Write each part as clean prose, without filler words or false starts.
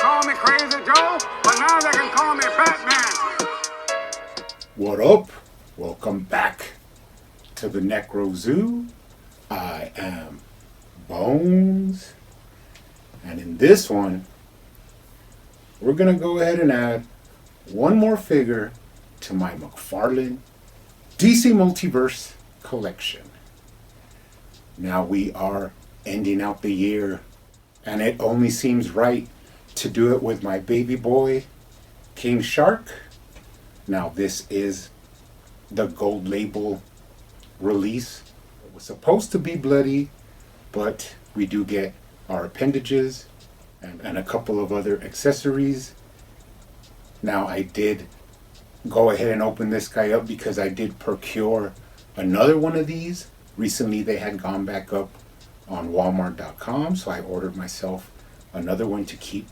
call me Crazy Joe, but now they can call me Batman. What up? Welcome back to the Necro Zoo. I am Bones. And in this one, we're going to go ahead and add one more figure to my McFarlane DC Multiverse collection. Now we are ending out the year, and it only seems right to do it with my baby boy, King Shark. Now this is the gold label release. It was supposed to be bloody, but we do get our appendages and a couple of other accessories. Now I did go ahead and open this guy up because I did procure another one of these. Recently they had gone back up on Walmart.com, so I ordered myself another one to keep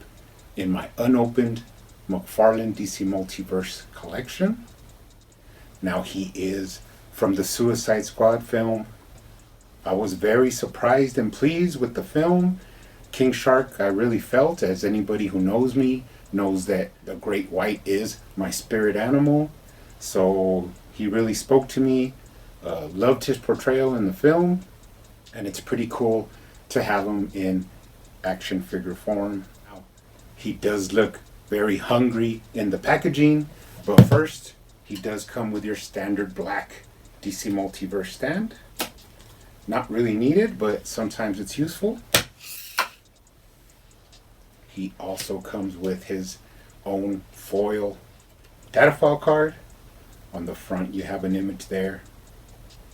in my unopened McFarlane DC Multiverse collection. Now he is from the Suicide Squad film. I was very surprised and pleased with the film. King Shark, I really felt, as anybody who knows me knows, that the Great White is my spirit animal. So he really spoke to me. Loved his portrayal in the film, and it's pretty cool to have him in action figure form. He does look very hungry in the packaging, but first he does come with your standard black DC Multiverse stand. Not really needed, but sometimes it's useful. He also comes with his own foil data file card. On the front you have an image there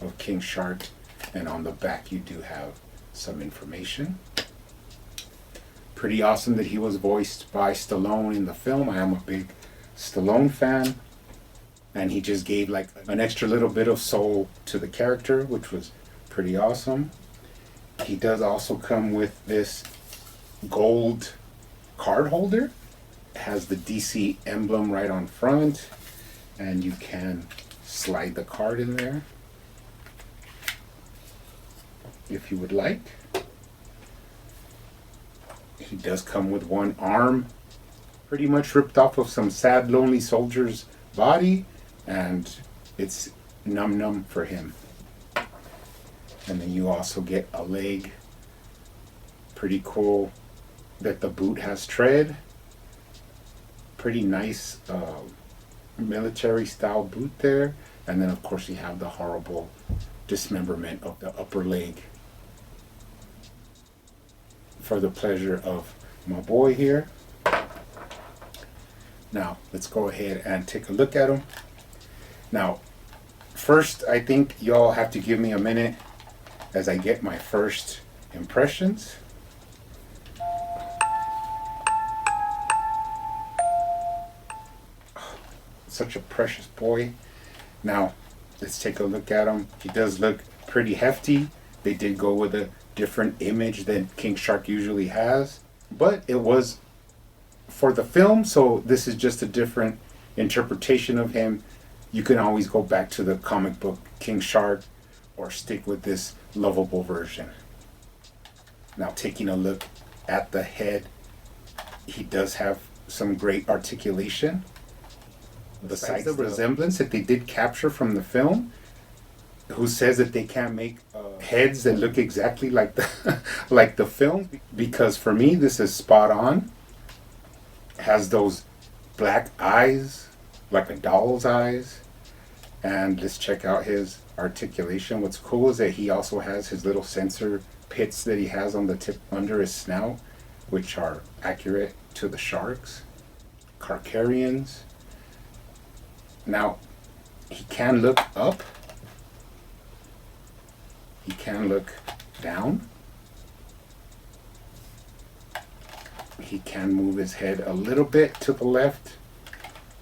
of King Shark, and on the back you do have some information. Pretty awesome that he was voiced by Stallone in the film. I am a big Stallone fan, and he just gave like an extra little bit of soul to the character, which was pretty awesome. He does also come with this gold card holder. It has the DC emblem right on front, and you can slide the card in there if you would like. He does come with one arm, pretty much ripped off of some sad, lonely soldier's body, and it's num-num for him. And then you also get a leg. Pretty cool that the boot has tread. Pretty nice military style boot there. And then of course you have the horrible dismemberment of the upper leg. For the pleasure of my boy here. Now let's go ahead and take a look at him. Now first, I think y'all have to give me a minute as I get my first impressions. Such a precious boy. Now let's take a look at him. He does look pretty hefty. They did go with a different image than King Shark usually has, but it was for the film, so this is just a different interpretation of him. You can always go back to the comic book King Shark or stick with this lovable version. Now taking a look at the head, he does have some great articulation. Besides the resemblance that they did capture from the film, who says that they can't make heads that look exactly like the like the film? Because for me, this is spot on. Has those black eyes, like a doll's eyes. And let's check out his articulation. What's cool is that he also has his little sensor pits that he has on the tip under his snout, which are accurate to the sharks, Carcarians. Now, he can look up. He can look down. He can move his head a little bit to the left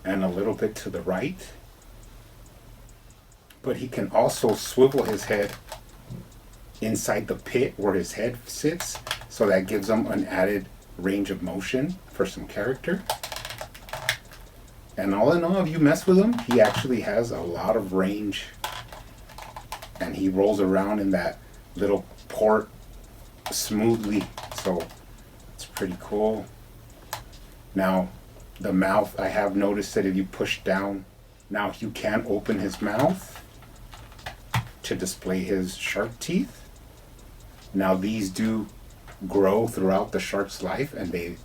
and a little bit to the right. But he can also swivel his head inside the pit where his head sits, so that gives him an added range of motion for some character. And all in all, if you mess with him, he actually has a lot of range. And he rolls around in that little port smoothly. So it's pretty cool. Now, the mouth, I have noticed that if you push down, now you can open his mouth to display his shark teeth. Now, these do grow throughout the shark's life and they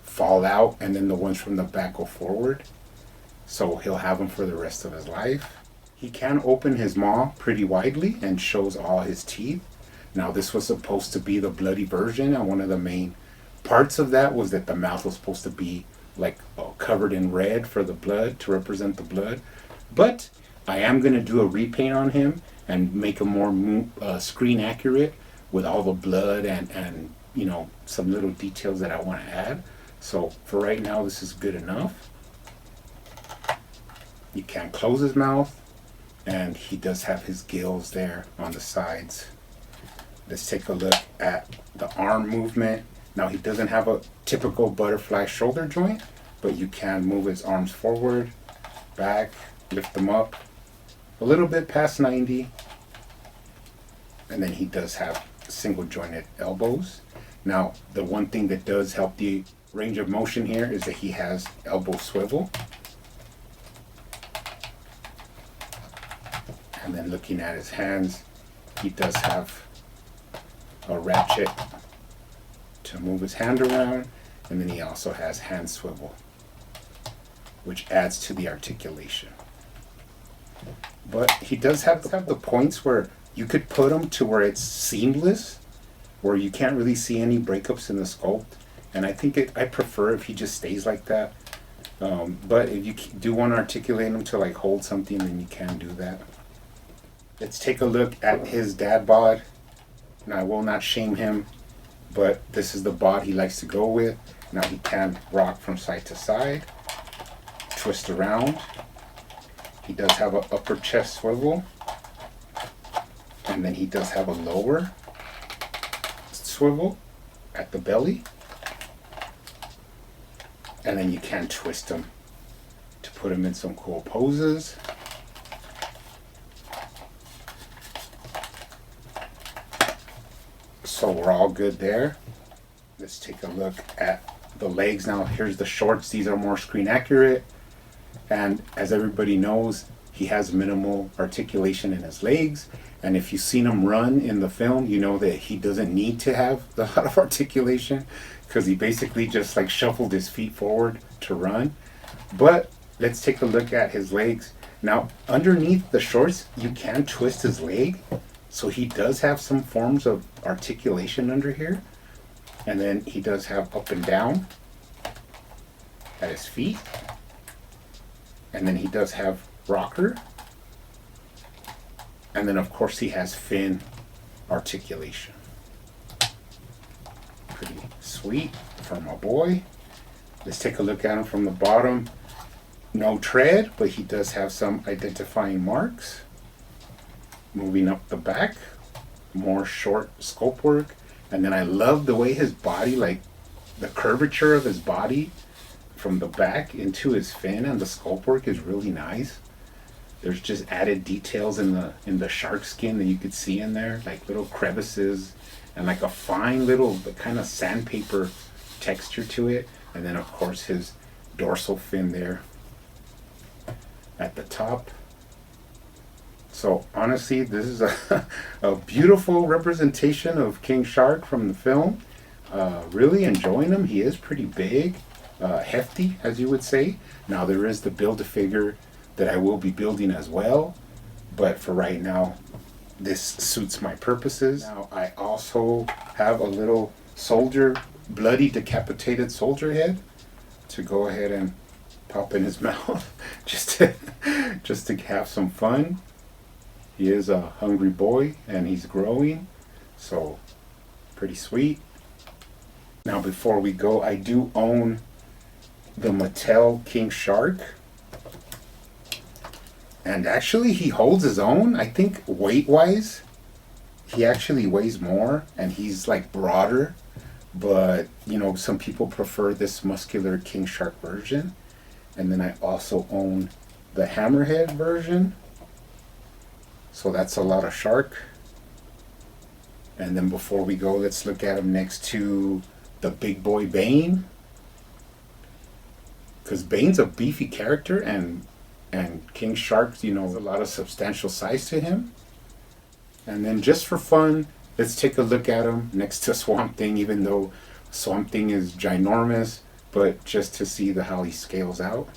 fall out, and then the ones from the back go forward. So he'll have them for the rest of his life. He can open his maw pretty widely and shows all his teeth. Now, this was supposed to be the bloody version, and one of the main parts of that was that the mouth was supposed to be like covered in red for the blood, to represent the blood. But I am going to do a repaint on him and make him more screen accurate with all the blood and you know, some little details that I want to add. So for right now, this is good enough. You can close his mouth, and he does have his gills there on the sides. Let's take a look at the arm movement. Now, he doesn't have a typical butterfly shoulder joint, but you can move his arms forward, back, lift them up a little bit past 90. And then he does have single jointed elbows. Now, the one thing that does help the range of motion here is that he has elbow swivel. And then looking at his hands, he does have a ratchet to move his hand around, and then he also has hand swivel, which adds to the articulation. But he does have the points where you could put him to where it's seamless, where you can't really see any breakups in the sculpt, and I think I prefer if he just stays like that. But if you do want to articulate him to like hold something, then you can do that. Let's take a look at his dad bod. Now, I will not shame him, but this is the bod he likes to go with. Now, he can rock from side to side, twist around. He does have an upper chest swivel, and then he does have a lower swivel at the belly. And then you can twist him to put him in some cool poses. So we're all good there. Let's take a look at the legs now. Here's the shorts. These are more screen accurate. And as everybody knows, he has minimal articulation in his legs. And if you've seen him run in the film, you know that he doesn't need to have a lot of articulation, because he basically just like shuffled his feet forward to run. But let's take a look at his legs. Now, underneath the shorts, you can twist his leg. So he does have some forms of articulation under here. And then he does have up and down at his feet. And then he does have rocker. And then of course he has fin articulation. Pretty sweet for my boy. Let's take a look at him from the bottom. No tread, but he does have some identifying marks. Moving up the back, more short sculpt work. And then I love the way his body, like the curvature of his body from the back into his fin, and the sculpt work is really nice. There's just added details in the shark skin that you could see in there, like little crevices and like a fine little kind of sandpaper texture to it. And then of course his dorsal fin there at the top. So honestly, this is a beautiful representation of King Shark from the film. Really enjoying him. He is pretty big, hefty, as you would say. Now there is the Build-A-Figure that I will be building as well, but for right now, this suits my purposes. Now I also have a little soldier, bloody decapitated soldier head to go ahead and pop in his mouth just to have some fun. He is a hungry boy and he's growing, so pretty sweet. Now before we go, I do own the Mattel King Shark, and actually he holds his own. I think weight wise he actually weighs more and he's like broader, but you know, some people prefer this muscular King Shark version. And then I also own the Hammerhead version. So that's a lot of shark. And then before we go, let's look at him next to the Big Boy Bane. because Bane's a beefy character, and King Shark, a lot of substantial size to him. And then just for fun, let's take a look at him next to Swamp Thing, even though Swamp Thing is ginormous, but just to see how he scales out.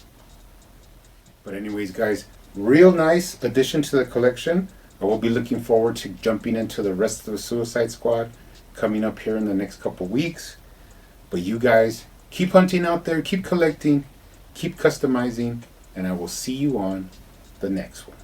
But anyways, guys, real nice addition to the collection. I will be looking forward to jumping into the rest of the Suicide Squad coming up here in the next couple weeks. But you guys, keep hunting out there, keep collecting, keep customizing, and I will see you on the next one.